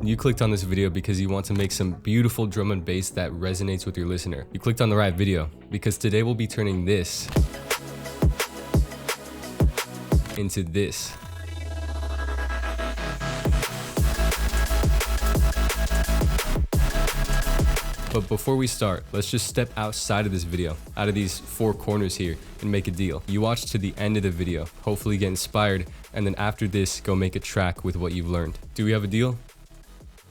You clicked on this video because you want to make some beautiful drum and bass that resonates with your listener. You clicked on the right video because today we'll be turning this into this. But before we start, let's just step outside of this video, out of these four corners here, and make a deal. You watch to the end of the video, hopefully get inspired, and then after this, go make a track with what you've learned. Do we have a deal?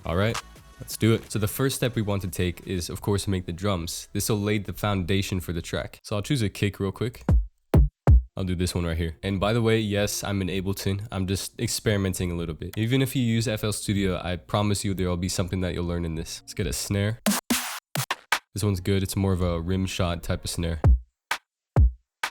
All right, let's do it. So the first step we want to take is, of course, make the drums. This will lay the foundation for the track. So I'll choose a kick real quick. I'll do this one right here. And by the way, yes, I'm in Ableton. I'm just experimenting a little bit. Even if you use FL Studio, I promise you there will be something that you'll learn in this. Let's get a snare. This one's good. It's more of a rim shot type of snare.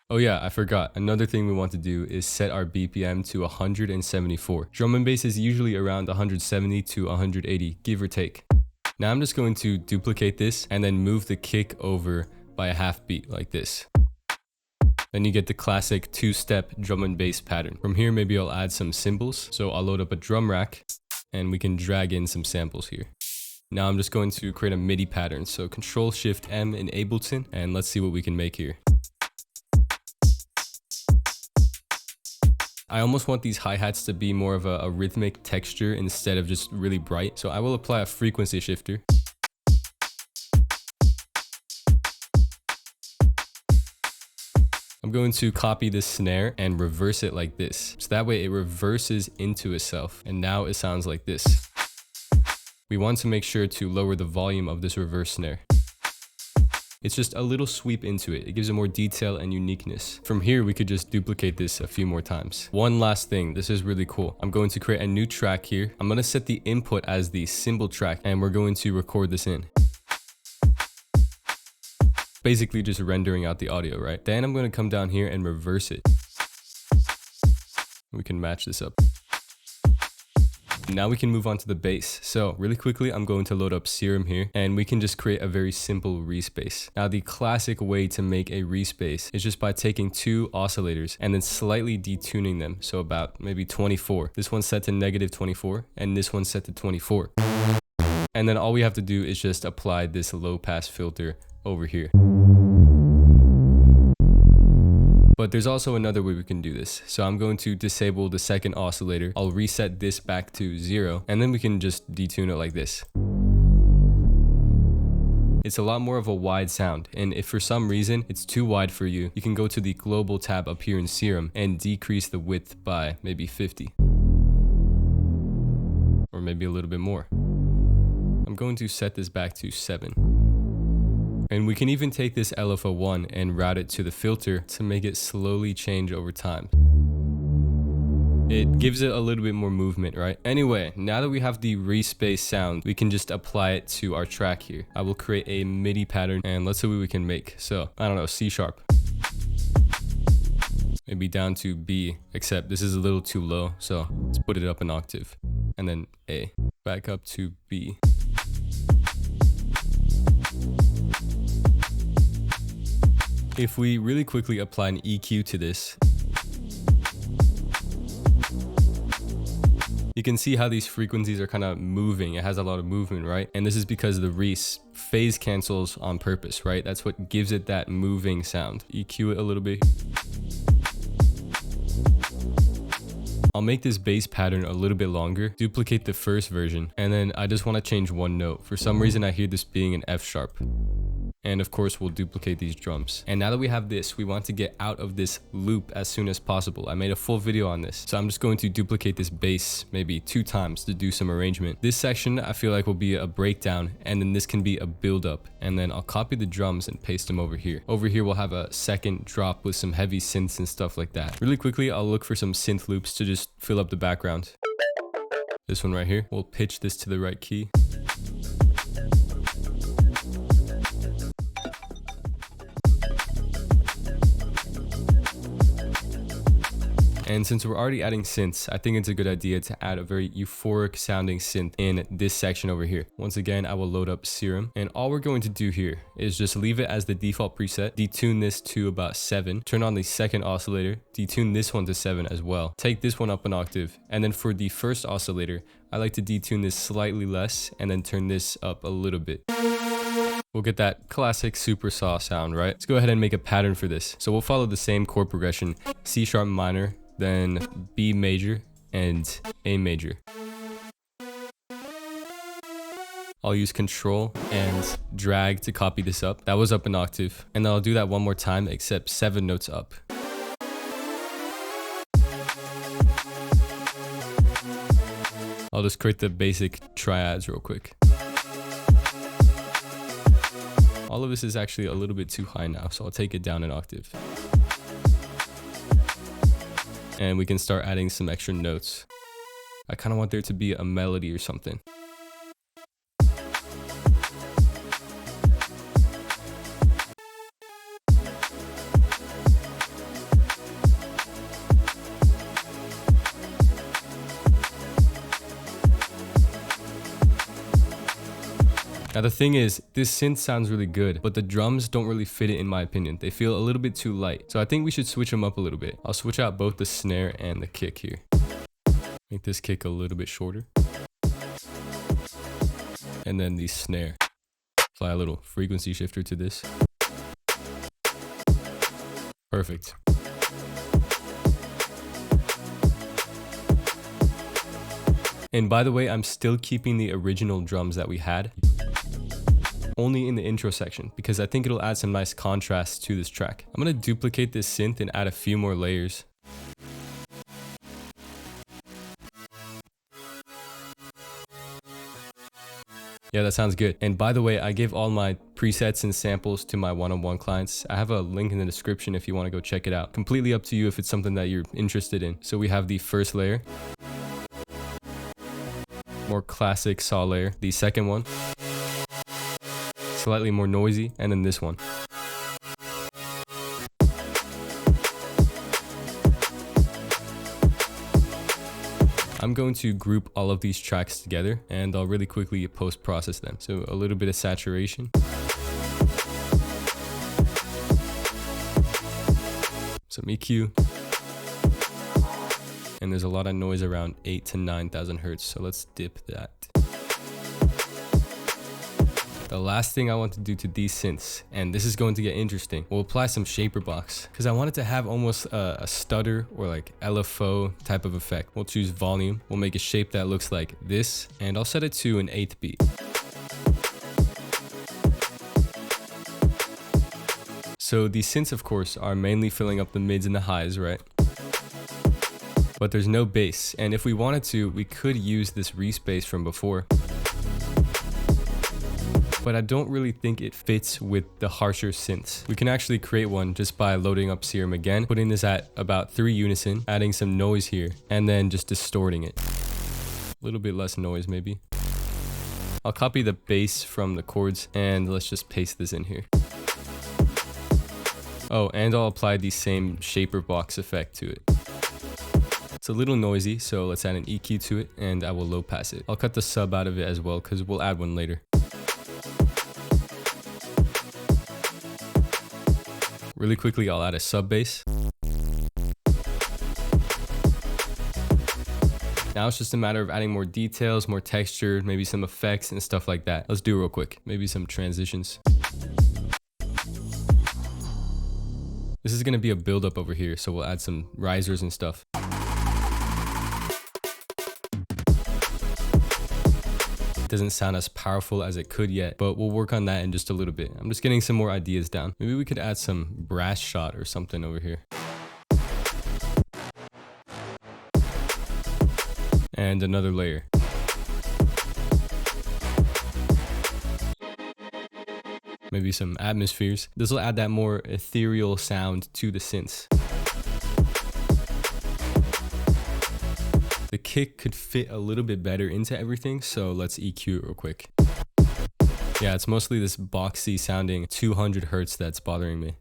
Oh yeah, I forgot. Another thing we want to do is set our BPM to 174. Drum and bass is usually around 170 to 180, give or take. Now I'm just going to duplicate this and then move the kick over by a half beat like this. Then you get the classic two-step drum and bass pattern. From here, maybe I'll add some cymbals. So I'll load up a drum rack and we can drag in some samples here. Now I'm just going to create a MIDI pattern. So Control-Shift-M in Ableton, and let's see what we can make here. I almost want these hi-hats to be more of a rhythmic texture instead of just really bright. So I will apply a frequency shifter. I'm going to copy this snare and reverse it like this. So that way it reverses into itself. And now it sounds like this. We want to make sure to lower the volume of this reverse snare. It's just a little sweep into it. It gives it more detail and uniqueness. From here, we could just duplicate this a few more times. One last thing, this is really cool. I'm going to create a new track here. I'm going to set the input as the cymbal track, and we're going to record this in. Basically just rendering out the audio, right? Then I'm going to come down here and reverse it. We can match this up. Now we can move on to the bass. So really quickly, I'm going to load up Serum here and we can just create a very simple respace. Now the classic way to make a respace is just by taking two oscillators and then slightly detuning them. So about maybe 24. This one's set to -24 and this one's set to 24. And then all we have to do is just apply this low pass filter over here. But there's also another way we can do this. So I'm going to disable the second oscillator. I'll reset this back to 0 and then we can just detune it like this. It's a lot more of a wide sound, and if for some reason it's too wide for you, you can go to the global tab up here in Serum and decrease the width by maybe 50. Or maybe a little bit more. I'm going to set this back to 7. And we can even take this LFO1 and route it to the filter to make it slowly change over time. It gives it a little bit more movement, right? Anyway, now that we have the respace sound, we can just apply it to our track here. I will create a MIDI pattern and let's see what we can make. So, I don't know, C sharp. Maybe down to B, except this is a little too low. So let's put it up an octave. And then A, back up to B. If we really quickly apply an EQ to this, you can see how these frequencies are kind of moving. It has a lot of movement, right? And this is because the Reese phase cancels on purpose, right? That's what gives it that moving sound. EQ it a little bit. I'll make this bass pattern a little bit longer, duplicate the first version, and then I just want to change one note. For some reason, I hear this being an F sharp. And of course, we'll duplicate these drums. And now that we have this, we want to get out of this loop as soon as possible. I made a full video on this. So I'm just going to duplicate this bass maybe 2 times to do some arrangement. This section I feel like will be a breakdown, and then this can be a build up. And then I'll copy the drums and paste them over here. Over here, we'll have a second drop with some heavy synths and stuff like that. Really quickly, I'll look for some synth loops to just fill up the background. This one right here. We'll pitch this to the right key. And since we're already adding synths, I think it's a good idea to add a very euphoric sounding synth in this section over here. Once again, I will load up Serum, and all we're going to do here is just leave it as the default preset, detune this to about 7, turn on the second oscillator, detune this one to 7 as well, take this one up an octave, and then for the first oscillator, I like to detune this slightly less and then turn this up a little bit. We'll get that classic super saw sound, right? Let's go ahead and make a pattern for this. So we'll follow the same chord progression, C sharp minor, then B major, and A major. I'll use Control and drag to copy this up. That was up an octave. And then I'll do that one more time, except 7 notes up. I'll just create the basic triads real quick. All of this is actually a little bit too high now, so I'll take it down an octave. And we can start adding some extra notes. I kind of want there to be a melody or something. Now the thing is, this synth sounds really good, but the drums don't really fit it in my opinion. They feel a little bit too light. So I think we should switch them up a little bit. I'll switch out both the snare and the kick here. Make this kick a little bit shorter. And then the snare. Apply a little frequency shifter to this. Perfect. And by the way, I'm still keeping the original drums that we had, only in the intro section, because I think it'll add some nice contrast to this track. I'm gonna duplicate this synth and add a few more layers. Yeah, that sounds good. And by the way, I give all my presets and samples to my one-on-one clients. I have a link in the description if you want to go check it out. Completely up to you if it's something that you're interested in. So we have the first layer, more classic saw layer, the second one, slightly more noisy, and then this one. I'm going to group all of these tracks together, and I'll really quickly post-process them. So a little bit of saturation, some EQ, and there's a lot of noise around 8,000 to 9,000 hertz, so let's dip that. The last thing I want to do to these synths, and this is going to get interesting, we'll apply some shaper box, because I want it to have almost a stutter or like LFO type of effect. We'll choose volume, we'll make a shape that looks like this, and I'll set it to an 8th beat. So these synths, of course, are mainly filling up the mids and the highs, right? But there's no bass, and if we wanted to, we could use this respace from before. But I don't really think it fits with the harsher synths. We can actually create one just by loading up Serum again, putting this at about 3 unison, adding some noise here, and then just distorting it. A little bit less noise maybe. I'll copy the bass from the chords, and let's just paste this in here. Oh, and I'll apply the same shaper box effect to it. It's a little noisy, so let's add an EQ to it, and I will low pass it. I'll cut the sub out of it as well, because we'll add one later. Really quickly, I'll add a sub bass. Now it's just a matter of adding more details, more texture, maybe some effects and stuff like that. Let's do it real quick. Maybe some transitions. This is gonna be a build up over here, so we'll add some risers and stuff. It doesn't sound as powerful as it could yet, but we'll work on that in just a little bit. I'm just getting some more ideas down. Maybe we could add some brass shot or something over here. And another layer. Maybe some atmospheres. This will add that more ethereal sound to the synths. The kick could fit a little bit better into everything, so let's EQ it real quick. Yeah, it's mostly this boxy sounding 200 hertz that's bothering me.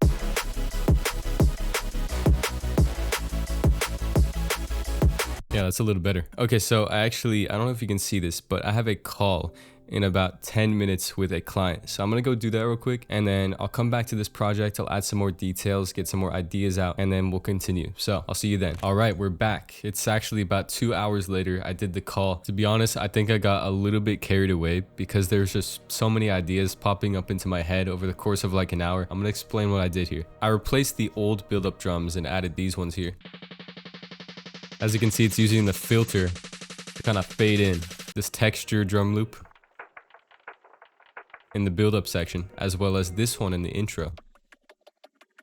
Yeah, that's a little better. Okay, so I don't know if you can see this, but I have a call in about 10 minutes with a client. So I'm gonna go do that real quick, and then I'll come back to this project. I'll add some more details, get some more ideas out, and then we'll continue. So I'll see you then. All right, we're back. It's actually about 2 hours later. I did the call. To be honest, I think I got a little bit carried away because there's just so many ideas popping up into my head over the course of like an hour. I'm gonna explain what I did here. I replaced the old build-up drums and added these ones here. As you can see, it's using the filter to kind of fade in this texture drum loop in the build-up section, as well as this one in the intro,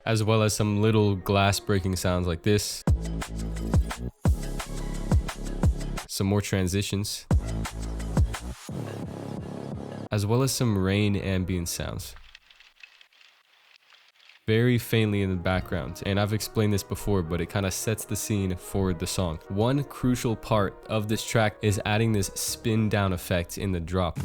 as well as some little glass breaking sounds like this, some more transitions, as well as some rain ambient sounds very faintly in the background. And I've explained this before, but it kind of sets the scene for the song. One crucial part of this track is adding this spin down effect in the drop.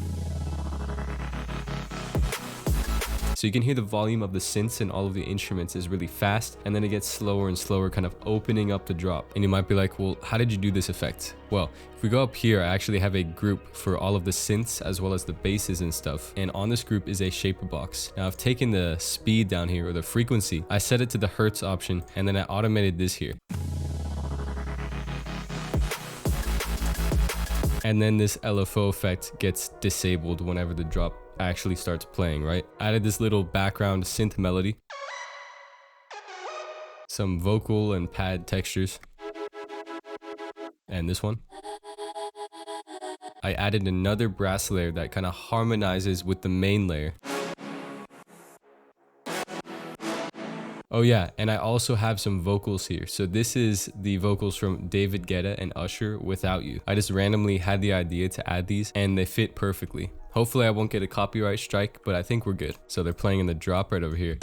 So you can hear the volume of the synths and all of the instruments is really fast, and then it gets slower and slower, kind of opening up the drop. And you might be like, well, how did you do this effect? Well, if we go up here, I actually have a group for all of the synths as well as the basses and stuff. And on this group is a shaper box. Now I've taken the speed down here, or the frequency. I set it to the Hertz option, and then I automated this here. And then this LFO effect gets disabled whenever the drop actually starts playing, right? I added this little background synth melody, some vocal and pad textures, and this one. I added another brass layer that kind of harmonizes with the main layer. Oh yeah, and I also have some vocals here. So this is the vocals from David Guetta and Usher, Without You. I just randomly had the idea to add these, and they fit perfectly. Hopefully I won't get a copyright strike, but I think we're good. So they're playing in the drop right over here.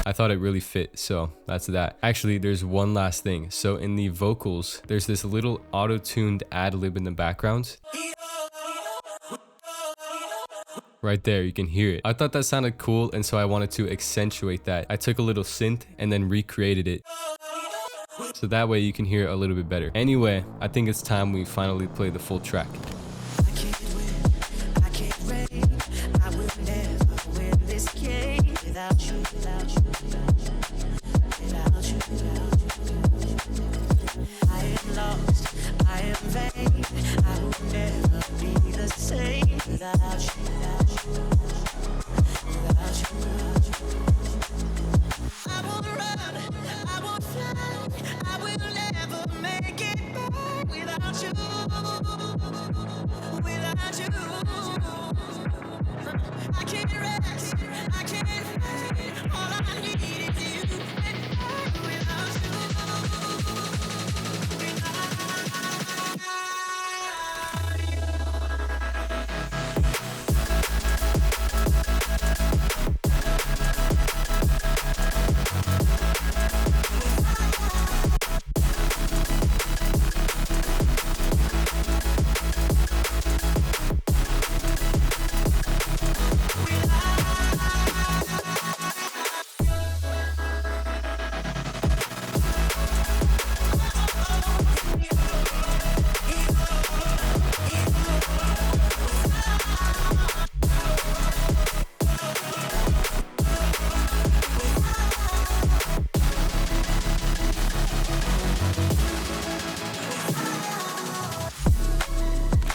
I thought it really fit, so that's that. Actually, there's one last thing. So in the vocals, there's this little auto-tuned ad-lib in the background. Right there, you can hear it. I thought that sounded cool, and so I wanted to accentuate that. I took a little synth and then recreated it, so that way you can hear it a little bit better. Anyway, I think it's time we finally play the full track.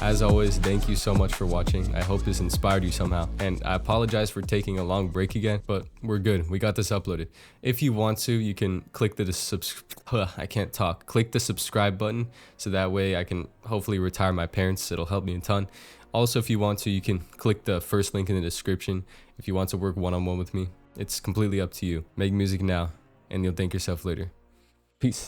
As always, thank you so much for watching. I hope this inspired you somehow. And I apologize for taking a long break again, but we're good. We got this uploaded. If you want to, you can click the Click the subscribe button, so that way I can hopefully retire my parents. It'll help me a ton. Also, if you want to, you can click the first link in the description if you want to work one-on-one with me. It's completely up to you. Make music now, and you'll thank yourself later. Peace.